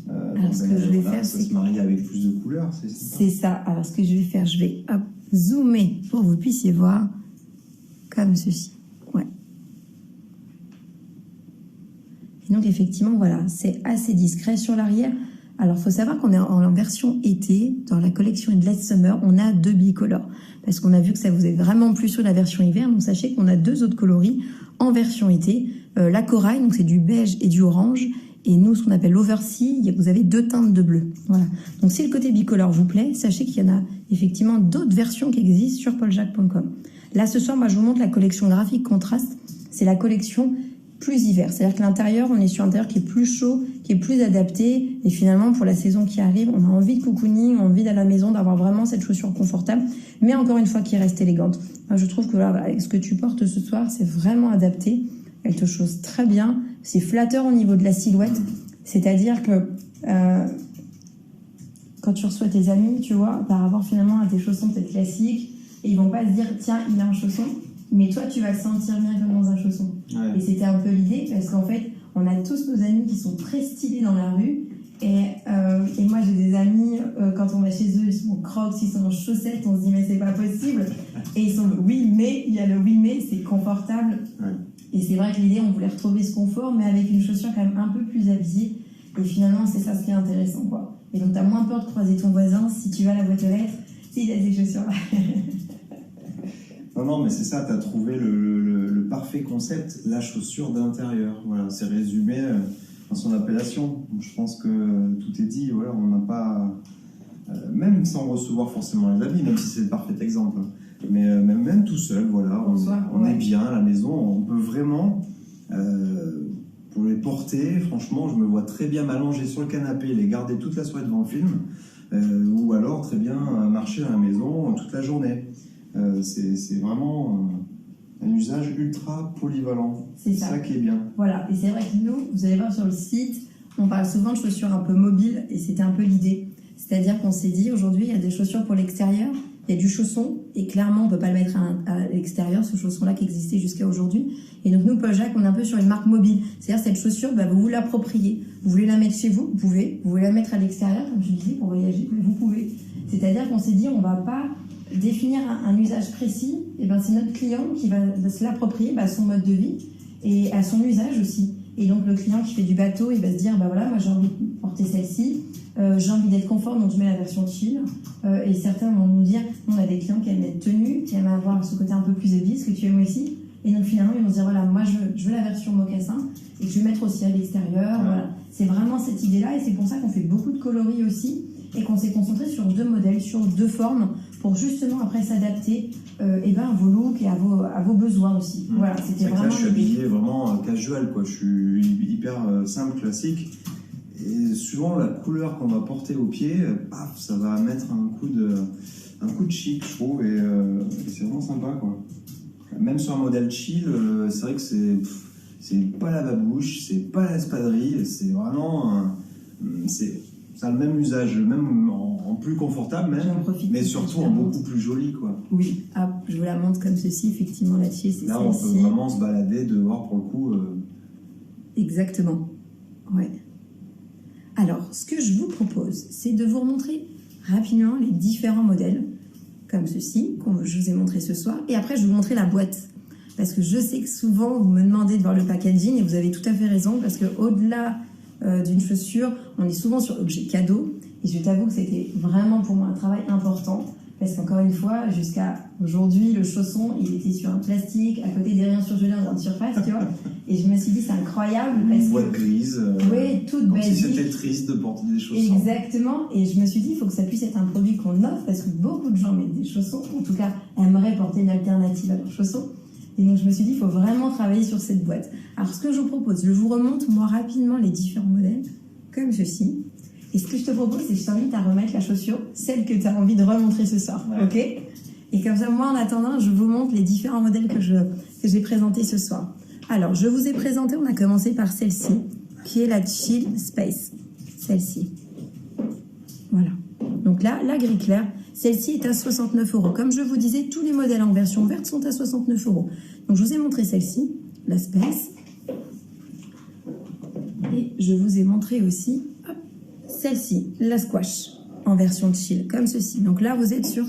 Alors ce que je vais faire, ça se marie avec plus de couleurs, c'est ça. C'est ça. Alors ce que je vais faire, je vais zoomer pour que vous puissiez voir comme ceci. Ouais. Et donc effectivement, voilà, c'est assez discret sur l'arrière. Alors, il faut savoir qu'on est en version été, dans la collection Endless Summer, on a 2 bicolores. Parce qu'on a vu que ça vous est vraiment plus sur la version hiver, donc sachez qu'on a 2 autres coloris en version été. La corail, donc c'est du beige et du orange. Et nous, ce qu'on appelle l'oversea, vous avez 2 teintes de bleu. Voilà. Donc, si le côté bicolore vous plaît, sachez qu'il y en a effectivement d'autres versions qui existent sur pauljacques.com. Là, ce soir, moi, je vous montre la collection graphique contraste. C'est la collection plus hiver. C'est-à-dire que l'intérieur, on est sur un intérieur qui est plus chaud, qui est plus adapté. Et finalement, pour la saison qui arrive, on a envie de cocooning, on a envie d'aller à la maison, d'avoir vraiment cette chaussure confortable, mais encore une fois, qui reste élégante. Moi, je trouve que là, avec ce que tu portes ce soir, c'est vraiment adapté. Elle te chausse très bien. C'est flatteur au niveau de la silhouette. C'est-à-dire que quand tu reçois tes amis, tu vois, par rapport finalement à tes chaussons peut-être classiques, et ils vont pas se dire, tiens, il a un chausson, mais toi, tu vas le sentir bien comme dans un chausson. Ouais. Et c'était un peu l'idée, parce qu'en fait, on a tous nos amis qui sont très stylés dans la rue. Et moi, j'ai des amis, quand on va chez eux, ils sont en crocs, ils sont en chaussettes, on se dit, mais c'est pas possible. Et ils sont oui, mais, il y a le oui, mais, c'est confortable. Ouais. Et c'est vrai que l'idée, on voulait retrouver ce confort, mais avec une chaussure quand même un peu plus habillée. Et finalement, c'est ça ce qui est intéressant, quoi. Et donc, t'as moins peur de croiser ton voisin si tu vas à la boîte aux lettres, s'il a ces chaussures-là. Non, mais c'est ça, tu as trouvé le parfait concept, la chaussure d'intérieur. Voilà, c'est résumé dans son appellation. Donc, je pense que tout est dit. Voilà, on n'a pas, même sans recevoir forcément les habits, même si c'est le parfait exemple, mais même tout seul, voilà, on est bien à la maison. On peut vraiment, pour les porter, franchement, je me vois très bien m'allonger sur le canapé, les garder toute la soirée devant le film, ou alors très bien marcher à la maison toute la journée. C'est vraiment un usage ultra polyvalent. C'est ça qui est bien. Voilà, et c'est vrai que nous, vous allez voir sur le site, on parle souvent de chaussures un peu mobiles, et c'était un peu l'idée. C'est-à-dire qu'on s'est dit, aujourd'hui, il y a des chaussures pour l'extérieur, il y a du chausson, et clairement, on ne peut pas le mettre à l'extérieur, ce chausson-là qui existait jusqu'à aujourd'hui. Et donc nous, Paul Jacques, on est un peu sur une marque mobile. C'est-à-dire cette chaussure, vous vous l'appropriez. Vous voulez la mettre chez vous, vous pouvez. Vous voulez la mettre à l'extérieur, comme je disais, pour voyager, vous pouvez. C'est-à-dire qu'on s'est dit, on ne va pas définir un usage précis, et c'est notre client qui va se l'approprier à son mode de vie et à son usage aussi. Et donc le client qui fait du bateau, il va se dire, voilà, moi j'ai envie de porter celle-ci, j'ai envie d'être confort, donc je mets la version chill. Et certains vont nous dire, on a des clients qui aiment être tenus, qui aiment avoir ce côté un peu plus habillé, ce que tu aimes aussi. Et donc finalement, ils vont se dire, voilà, moi je veux la version mocassin, et que je vais mettre aussi à l'extérieur. Ouais. Voilà. C'est vraiment cette idée-là, et c'est pour ça qu'on fait beaucoup de coloris aussi, et qu'on s'est concentré sur 2 modèles, sur 2 formes, pour justement après s'adapter à vos looks et à vos besoins aussi. Voilà, c'était vraiment. Là, je suis habillé vraiment casual, quoi. Je suis hyper simple, classique. Et suivant la couleur qu'on va porter au pied, paf, ça va mettre un coup de chic, je trouve, et c'est vraiment sympa, quoi. Même sur un modèle chill, c'est vrai que c'est pas la babouche, c'est pas l'espadrille, c'est vraiment Ça a le même usage, même en plus confortable, même, J'en profite mais pour surtout te en la beaucoup montre. plus joli, quoi. Oui, ah, je vous la montre comme ceci, effectivement, la chier, c'est Là, on peut celle-ci. vraiment se balader dehors pour le coup. Exactement. Ouais. Alors, ce que je vous propose, c'est de vous remontrer rapidement les différents modèles, comme ceci, que je vous ai montré ce soir, et après, je vais vous montrer la boîte. Parce que je sais que souvent, vous me demandez de voir le packaging, et vous avez tout à fait raison, parce qu'au-delà d'une chaussure, on est souvent sur objet cadeau, et je t'avoue que c'était vraiment pour moi un travail important, parce qu'encore une fois, jusqu'à aujourd'hui, le chausson, il était sur un plastique, à côté des rayons surgelés en grande surface, tu vois, et je me suis dit, c'est incroyable, parce Une boîte que... grise. Oui, toute comme si basique. c'était triste de porter des chaussons. Exactement, et je me suis dit, il faut que ça puisse être un produit qu'on offre, parce que beaucoup de gens mettent des chaussons, en tout cas, aimeraient porter une alternative à leurs chaussons. Et donc, je me suis dit, il faut vraiment travailler sur cette boîte. Alors, ce que je vous propose, je vous remonte, moi, rapidement les différents modèles, comme ceci. Et ce que je te propose, c'est que je t'invite à remettre la chaussure, celle que tu as envie de remontrer ce soir. Ouais. OK? Et comme ça, moi, en attendant, je vous montre les différents modèles que j'ai présentés ce soir. Alors, je vous ai présenté, on a commencé par celle-ci, qui est la Chill Space. Celle-ci. Voilà. Donc là, la gris clair, celle-ci est à 69 €. Comme je vous disais, tous les modèles en version verte sont à 69 €. Donc je vous ai montré celle-ci, la Space. Et je vous ai montré aussi celle-ci, la Squash, en version chill, comme ceci. Donc là, vous êtes sur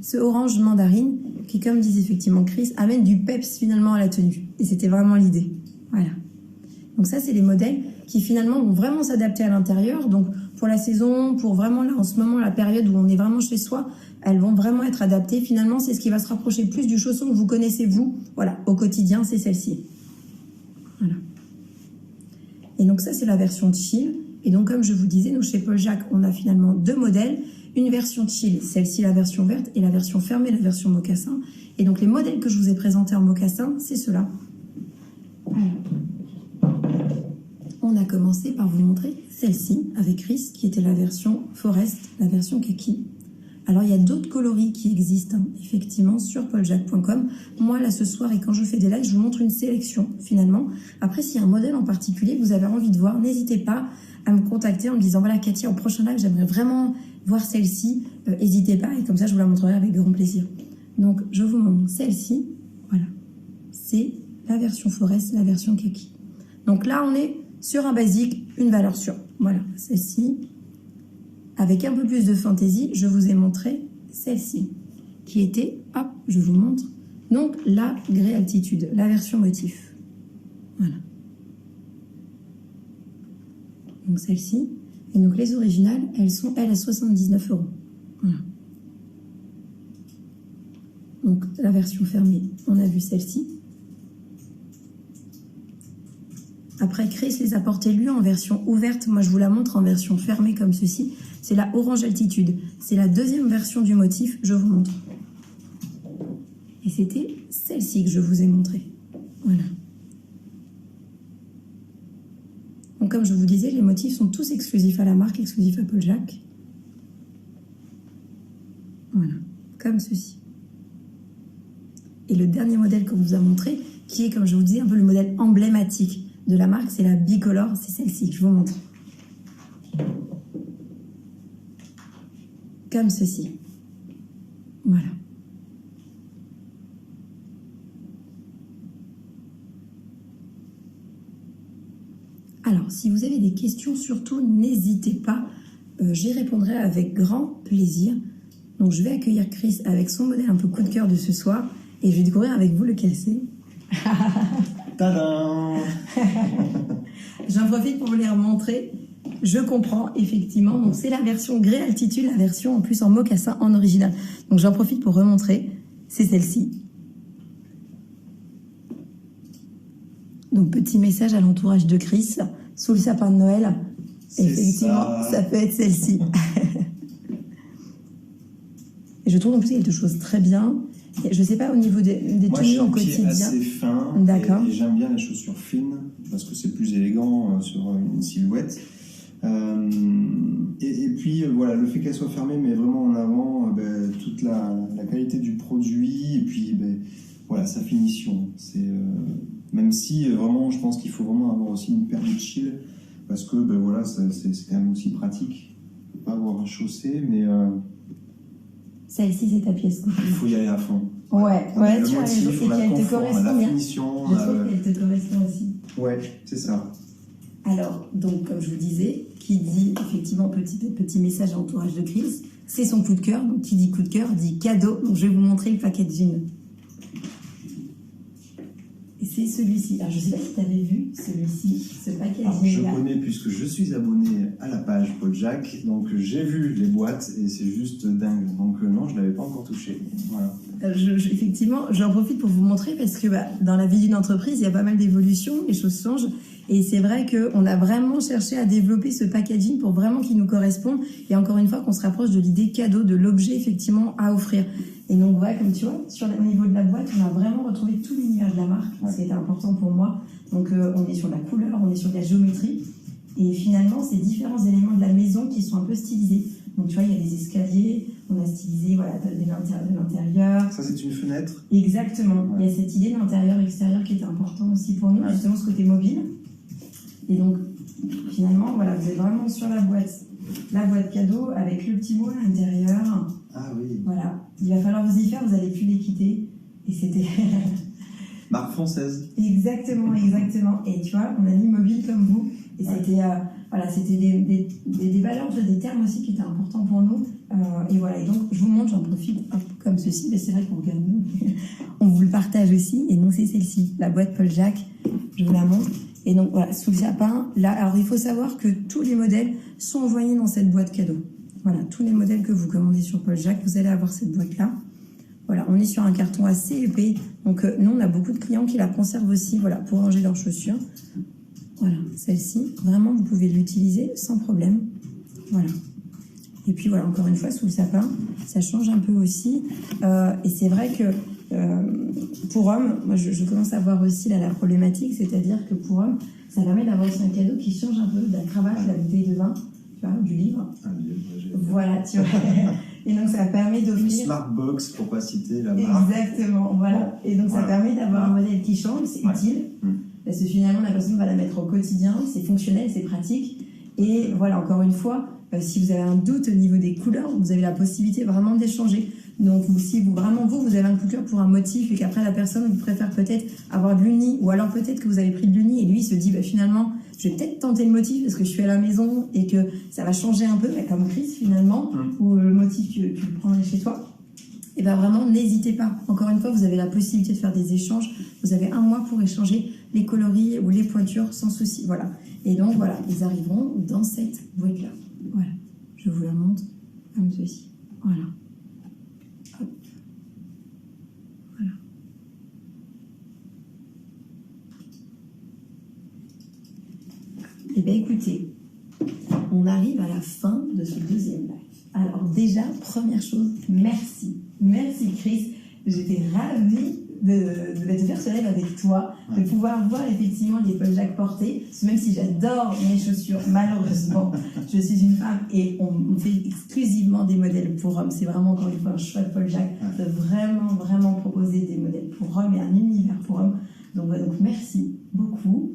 ce orange mandarine qui, comme disait effectivement Chris, amène du peps finalement à la tenue. Et c'était vraiment l'idée. Voilà. Donc ça, c'est les modèles qui finalement vont vraiment s'adapter à l'intérieur. Donc pour la saison, pour vraiment là en ce moment, la période où on est vraiment chez soi, elles vont vraiment être adaptées. Finalement, c'est ce qui va se rapprocher plus du chausson que vous connaissez vous. Voilà, au quotidien, c'est celle-ci. Voilà. Et donc ça, c'est la version chill. Et donc comme je vous disais, nous chez Paul Jacques, on a finalement deux modèles. Une version chill, celle-ci la version verte, et la version fermée, la version mocassin. Et donc les modèles que je vous ai présentés en mocassin, c'est ceux-là. On a commencé par vous montrer celle-ci avec Chris, qui était la version Forest, la version kaki. Alors il y a d'autres coloris qui existent, effectivement, sur pauljacques.com. Moi, là, ce soir, et quand je fais des lives, je vous montre une sélection, finalement. Après, s'il y a un modèle en particulier que vous avez envie de voir, n'hésitez pas à me contacter en me disant, voilà, Katia, au prochain live, j'aimerais vraiment voir celle-ci. N'hésitez pas, et comme ça, je vous la montrerai avec grand plaisir. Donc, je vous montre celle-ci. Voilà. C'est la version Forest, la version kaki. Donc là, on est sur un basique, une valeur sûre. Voilà, celle-ci. Avec un peu plus de fantaisie, je vous ai montré celle-ci, qui était, hop, je vous montre, donc la Grey Altitude, la version motif. Voilà. Donc celle-ci. Et donc les originales, elles sont, elles, à 79 €. Voilà. Donc la version fermée, on a vu celle-ci. Après, Chris les a portées lui en version ouverte. Moi, je vous la montre en version fermée comme ceci. C'est la Orange Altitude. C'est la deuxième version du motif. Je vous montre. Et c'était celle-ci que je vous ai montrée. Voilà. Donc, comme je vous disais, les motifs sont tous exclusifs à la marque, exclusifs à Paul Jacques. Voilà. Comme ceci. Et le dernier modèle qu'on vous a montré, qui est, comme je vous disais, un peu le modèle emblématique de la marque, c'est la Bicolor, c'est celle-ci que je vous montre. Comme ceci. Voilà. Alors, si vous avez des questions, surtout, n'hésitez pas. J'y répondrai avec grand plaisir. Donc, je vais accueillir Chris avec son modèle un peu coup de cœur de ce soir et je vais découvrir avec vous le casser. Tadam! J'en profite pour vous les remontrer. Je comprends, effectivement. Donc, c'est la version Grey Altitude, la version en plus en mocassin en original. Donc, j'en profite pour remontrer. C'est celle-ci. Donc, petit message à l'entourage de Chris, sous le sapin de Noël. Effectivement, ça peut être celle-ci. Et je trouve en plus quelque chose très bien. Et je sais pas au niveau des tenues au quotidien. Moi, j'ai un pied assez fin. D'accord. Et j'aime bien les chaussures fines parce que c'est plus élégant sur une silhouette. Et puis voilà, le fait qu'elle soit fermée met vraiment en avant toute la qualité du produit et puis voilà, sa finition. Même si vraiment, je pense qu'il faut vraiment avoir aussi une paire de chill parce que voilà, c'est quand même aussi pratique. peut pas avoir un chaussé, mais Celle-ci, c'est ta pièce. il faut y aller à fond. Ouais, Le tu as raison. motif, Et on a qu'elle le te confort, correspond la bien. finition. Je trouve qu'elle te correspond aussi. Ouais, c'est ça. Alors, donc, comme je vous disais, qui dit effectivement petit message à l'entourage de Chris, c'est son coup de cœur. Donc, qui dit coup de cœur dit cadeau. Donc, je vais vous montrer le packaging. Et c'est celui-ci. Alors, je ne sais pas si tu avais vu celui-ci, ce packaging-là. Je connais puisque je suis abonné à la page Paul Jacques, donc j'ai vu les boîtes et c'est juste dingue. Donc non, je ne l'avais pas encore touché. Voilà. Effectivement, j'en profite pour vous montrer parce que dans la vie d'une entreprise, il y a pas mal d'évolutions, les choses changent. Et c'est vrai qu'on a vraiment cherché à développer ce packaging pour vraiment qu'il nous corresponde. Et encore une fois, qu'on se rapproche de l'idée cadeau, de l'objet effectivement à offrir. Et donc, voilà, comme tu vois, au niveau de la boîte, on a vraiment retrouvé tout l'univers de la marque, ce qui était important pour moi. Donc, on est sur la couleur, on est sur la géométrie. Et finalement, c'est différents éléments de la maison qui sont un peu stylisés. Donc, tu vois, il y a des escaliers, on a stylisé voilà, de l'intérieur. Ça, c'est une fenêtre. Exactement. Ouais. Il y a cette idée d'intérieur-extérieur qui était important aussi pour nous, justement ce côté mobile. Et donc, finalement, voilà, vous êtes vraiment sur la boîte cadeau avec le petit mot à l'intérieur. Ah oui. Voilà. Il va falloir vous y faire, vous n'allez plus les quitter. Et c'était... Marque française. Exactement. Et tu vois, on a mis mobile comme vous. Et c'était des valeurs, des termes aussi qui étaient importants pour nous. Et voilà, et donc je vous montre, j'en profite comme ceci, mais c'est vrai qu'on regarde nous. On vous le partage aussi, et donc c'est celle-ci, la boîte Paul Jacques, je vous la montre. Et donc voilà, sous le sapin, là, alors il faut savoir que tous les modèles sont envoyés dans cette boîte cadeau. Voilà, tous les modèles que vous commandez sur Paul Jacques, vous allez avoir cette boîte-là. Voilà, on est sur un carton assez épais, donc nous on a beaucoup de clients qui la conservent aussi, voilà, pour ranger leurs chaussures. Voilà, celle-ci, vraiment, vous pouvez l'utiliser sans problème. Voilà. Et puis, voilà, encore une fois, sous le sapin, ça change un peu aussi. Et c'est vrai que pour hommes, moi, je commence à voir aussi là, la problématique, c'est-à-dire que pour hommes, ça permet d'avoir aussi un cadeau qui change un peu de la cravate, de la bouteille de vin, tu vois, du livre. Voilà, tu vois. Et donc, ça permet d'offrir... Une smart box, pour pas citer la marque. Exactement, voilà. Et donc, ça permet d'avoir un modèle qui change, c'est utile. Parce que finalement, la personne va la mettre au quotidien, c'est fonctionnel, c'est pratique. Et voilà, encore une fois, si vous avez un doute au niveau des couleurs, vous avez la possibilité vraiment d'échanger. Donc, si vous avez un coup de cœur pour un motif et qu'après la personne vous préfère peut-être avoir de l'uni, ou alors peut-être que vous avez pris de l'uni et lui il se dit finalement, je vais peut-être tenter le motif parce que je suis à la maison et que ça va changer un peu, comme Chris finalement, ou le motif tu le prends chez toi. Et vraiment, n'hésitez pas. Encore une fois, vous avez la possibilité de faire des échanges. Vous avez 1 mois pour échanger les coloris ou les pointures sans souci. Voilà. Et donc, voilà, ils arriveront dans cette boîte-là. Voilà. Je vous la montre comme ceci. Voilà. Hop. Voilà. Eh bien, écoutez, on arrive à la fin de ce deuxième live. Alors déjà, première chose, merci. Merci Chris. J'étais ravie de faire ce live avec toi, de pouvoir voir effectivement les Paul Jacques portés. Même si j'adore mes chaussures, malheureusement, je suis une femme et on fait exclusivement des modèles pour hommes. C'est vraiment encore une fois un choix de Paul Jacques de vraiment proposer des modèles pour hommes et un univers pour hommes. Donc merci beaucoup.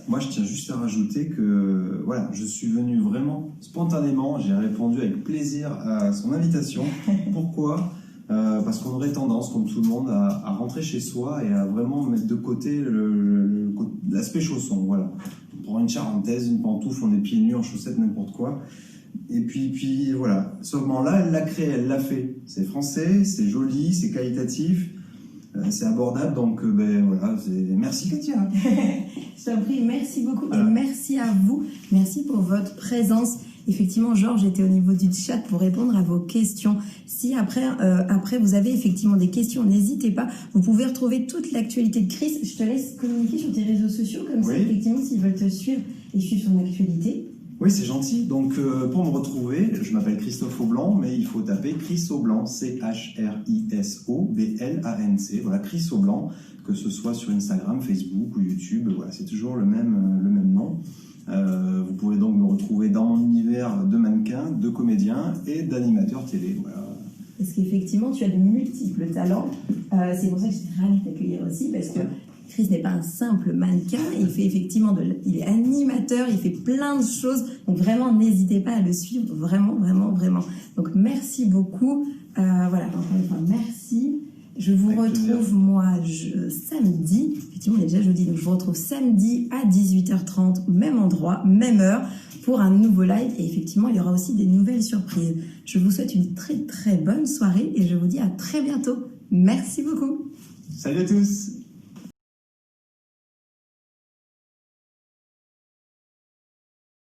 Moi, je tiens juste à rajouter que voilà, je suis venu vraiment spontanément, j'ai répondu avec plaisir à son invitation. Pourquoi ? Parce qu'on aurait tendance, comme tout le monde, à rentrer chez soi et à vraiment mettre de côté l'aspect chausson. Voilà. On prend une charentaise, une pantoufle, on est pieds nus, en chaussettes, n'importe quoi. Et puis voilà. Seulement là, elle l'a créé, elle l'a fait. C'est français, c'est joli, c'est qualitatif. C'est abordable, donc voilà, merci Katia. Je t'en prie, merci beaucoup et merci à vous. Merci pour votre présence. Effectivement, Georges était au niveau du chat pour répondre à vos questions. Si après vous avez effectivement des questions, n'hésitez pas. Vous pouvez retrouver toute l'actualité de Chris. Je te laisse communiquer sur tes réseaux sociaux, comme ça, effectivement, s'ils veulent te suivre et suivre son actualité. Oui, c'est gentil. Donc, pour me retrouver, je m'appelle Christophe Aublanc, mais il faut taper Chris Aublanc, CHRISOBLANC. Voilà, Chris Aublanc, que ce soit sur Instagram, Facebook ou YouTube. Voilà, c'est toujours le même nom. Vous pouvez donc me retrouver dans mon univers de mannequin, de comédien et d'animateur télé. Voilà. Parce qu'effectivement, tu as de multiples talents. C'est pour ça que je suis ravie de t'accueillir aussi, parce que Chris n'est pas un simple mannequin, il fait effectivement il est animateur, il fait plein de choses. Donc vraiment, n'hésitez pas à le suivre, vraiment, vraiment, vraiment. Donc merci beaucoup. Voilà, encore une fois, merci. Je vous retrouve, moi, samedi. Effectivement, on est déjà jeudi, donc je vous retrouve samedi à 18h30, même endroit, même heure, pour un nouveau live. Et effectivement, il y aura aussi des nouvelles surprises. Je vous souhaite une très, très bonne soirée et je vous dis à très bientôt. Merci beaucoup. Salut à tous.